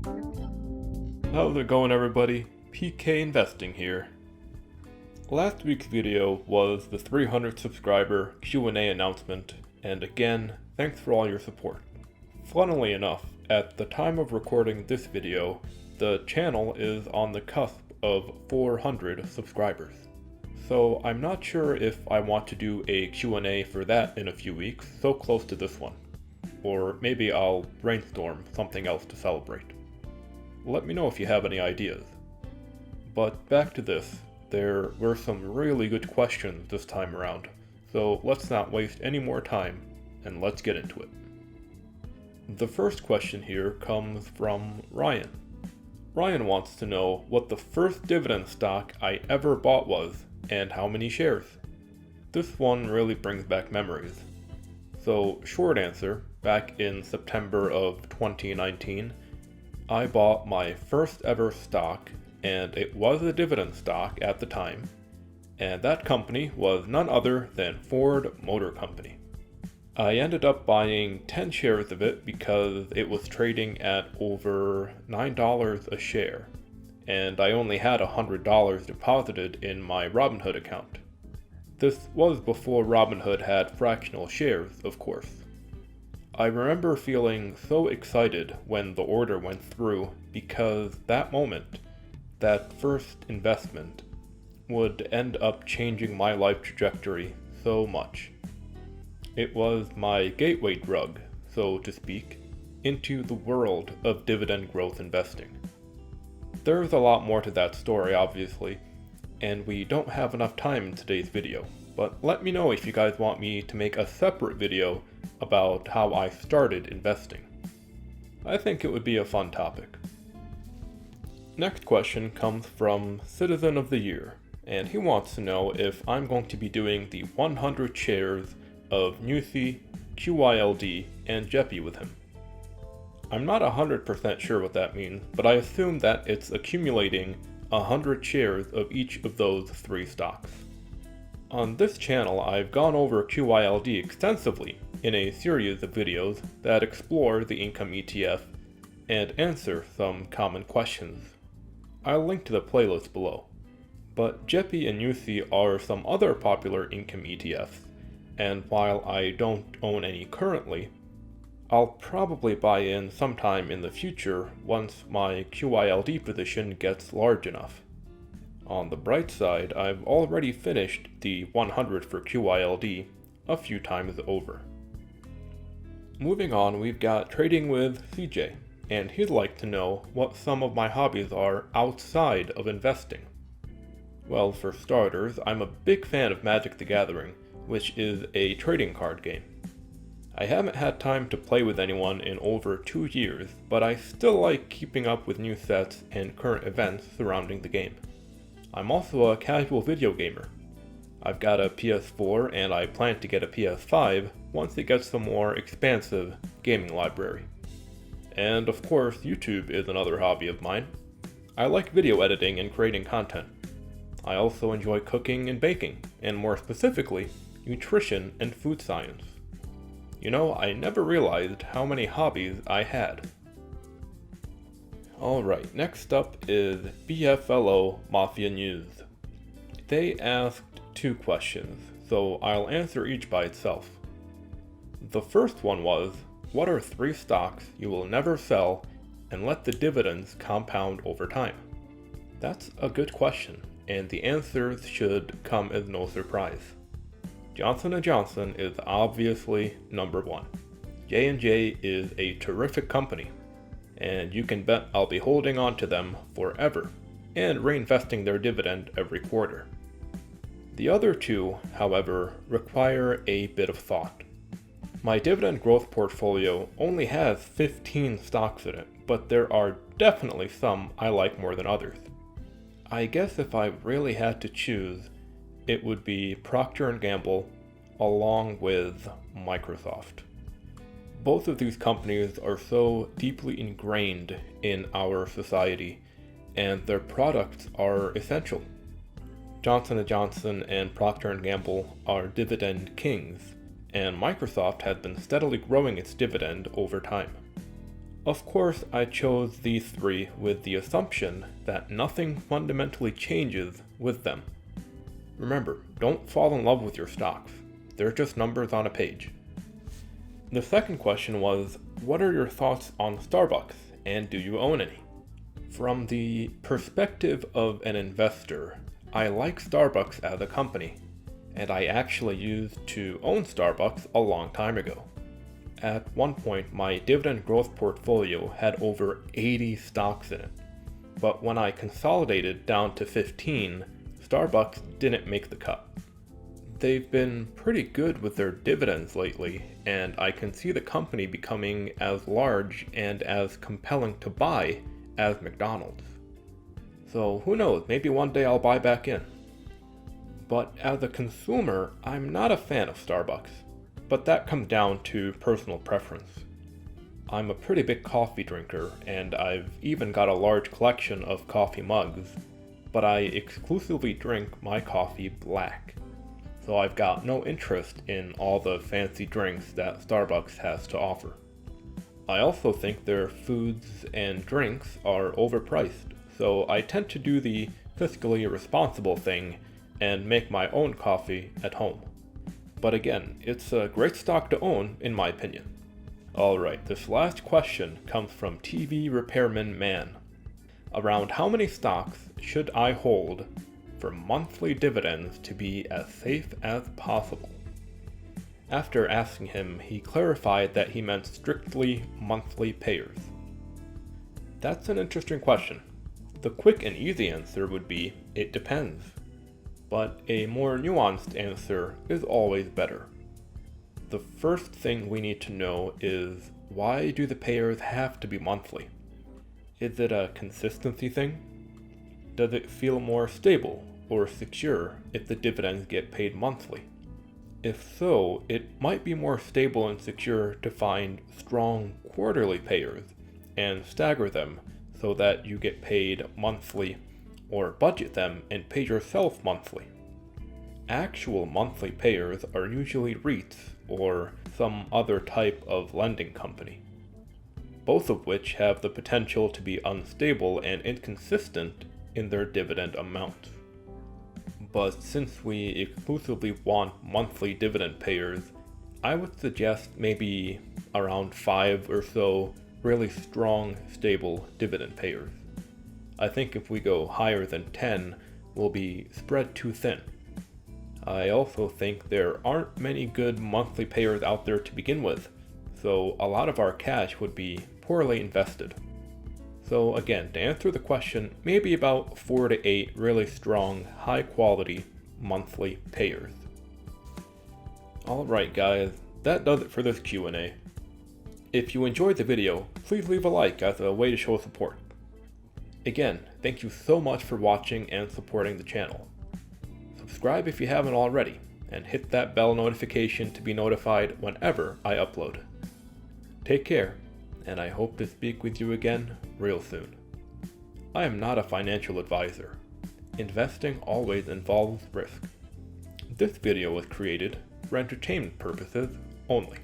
How's it going, everybody? PK Investing here. Last week's video was the 300 subscriber Q&A announcement, and again, thanks for all your support. Funnily enough, at the time of recording this video, the channel is on the cusp of 400 subscribers. So I'm not sure if I want to do a Q&A for that in a few weeks, so close to this one. Or maybe I'll brainstorm something else to celebrate. Let me know if you have any ideas. But back to this, there were some really good questions this time around, so let's not waste any more time and let's get into it. The first question here comes from Ryan. Ryan wants to know what the first dividend stock I ever bought was and how many shares. This one really brings back memories. So, short answer, back in September of 2019, I bought my first ever stock, and it was a dividend stock at the time, and that company was none other than Ford Motor Company. I ended up buying 10 shares of it because it was trading at over $9 a share, and I only had $100 deposited in my Robinhood account. This was before Robinhood had fractional shares, of course. I remember feeling so excited when the order went through because that moment, that first investment, would end up changing my life trajectory so much. It was my gateway drug, so to speak, into the world of dividend growth investing. There's a lot more to that story, obviously, and we don't have enough time in today's video, but let me know if you guys want me to make a separate video about how I started investing. I think it would be a fun topic. Next question comes from Citizen of the Year, and he wants to know if I'm going to be doing the 100 shares of Newsy, QYLD, and Jeppy with him. I'm not 100% sure what that means, but I assume that it's accumulating 100 shares of each of those three stocks. On this channel, I've gone over QYLD extensively in a series of videos that explore the income ETF and answer some common questions. I'll link to the playlist below. But Jeppy and Newsy are some other popular income ETFs, and while I don't own any currently, I'll probably buy in sometime in the future once my QYLD position gets large enough. On the bright side, I've already finished the 100 for QYLD a few times over. Moving on, we've got Trading with CJ, and he'd like to know what some of my hobbies are outside of investing. Well, for starters, I'm a big fan of Magic the Gathering, which is a trading card game. I haven't had time to play with anyone in over 2 years, but I still like keeping up with new sets and current events surrounding the game. I'm also a casual video gamer. I've got a PS4 and I plan to get a PS5 once it gets a more expansive gaming library. And of course, YouTube is another hobby of mine. I like video editing and creating content. I also enjoy cooking and baking, and more specifically, nutrition and food science. You know, I never realized how many hobbies I had. Alright, next up is BFLO Mafia News. They asked 2 questions, so I'll answer each by itself. The first one was, what are 3 stocks you will never sell and let the dividends compound over time? That's a good question, and the answers should come as no surprise. Johnson & Johnson is obviously number 1. J&J is a terrific company, and you can bet I'll be holding on to them forever and reinvesting their dividend every quarter. The other 2, however, require a bit of thought. My dividend growth portfolio only has 15 stocks in it, but there are definitely some I like more than others. I guess if I really had to choose, it would be Procter & Gamble along with Microsoft. Both of these companies are so deeply ingrained in our society, and their products are essential. Johnson & Johnson and Procter & Gamble are dividend kings, and Microsoft has been steadily growing its dividend over time. Of course, I chose these three with the assumption that nothing fundamentally changes with them. Remember, don't fall in love with your stocks. They're just numbers on a page. The second question was, what are your thoughts on Starbucks, and do you own any? From the perspective of an investor, I like Starbucks as a company, and I actually used to own Starbucks a long time ago. At one point, my dividend growth portfolio had over 80 stocks in it, but when I consolidated down to 15, Starbucks didn't make the cut. They've been pretty good with their dividends lately, and I can see the company becoming as large and as compelling to buy as McDonald's. So who knows, maybe one day I'll buy back in. But as a consumer, I'm not a fan of Starbucks, but that comes down to personal preference. I'm a pretty big coffee drinker, and I've even got a large collection of coffee mugs, but I exclusively drink my coffee black. So I've got no interest in all the fancy drinks that Starbucks has to offer. I also think their foods and drinks are overpriced, so I tend to do the fiscally responsible thing and make my own coffee at home. But again, it's a great stock to own in my opinion. Alright, this last question comes from TV Repairman Man. Around how many stocks should I hold for monthly dividends to be as safe as possible? After asking him, he clarified that he meant strictly monthly payers. That's an interesting question. The quick and easy answer would be, it depends. But a more nuanced answer is always better. The first thing we need to know is, why do the payers have to be monthly? Is it a consistency thing? Does it feel more stable or secure if the dividends get paid monthly? If so, it might be more stable and secure to find strong quarterly payers and stagger them so that you get paid monthly, or budget them and pay yourself monthly. Actual monthly payers are usually REITs or some other type of lending company, both of which have the potential to be unstable and inconsistent in their dividend amounts. But since we exclusively want monthly dividend payers, I would suggest maybe around 5 or so really strong, stable dividend payers. I think if we go higher than 10, we'll be spread too thin. I also think there aren't many good monthly payers out there to begin with, so a lot of our cash would be poorly invested. So again, to answer the question, maybe about 4 to 8 really strong, high quality monthly payers. Alright guys, that does it for this Q&A. If you enjoyed the video, please leave a like as a way to show support. Again, thank you so much for watching and supporting the channel. Subscribe if you haven't already, and hit that bell notification to be notified whenever I upload. Take care, and I hope to speak with you again real soon. I am not a financial advisor. Investing always involves risk. This video was created for entertainment purposes only.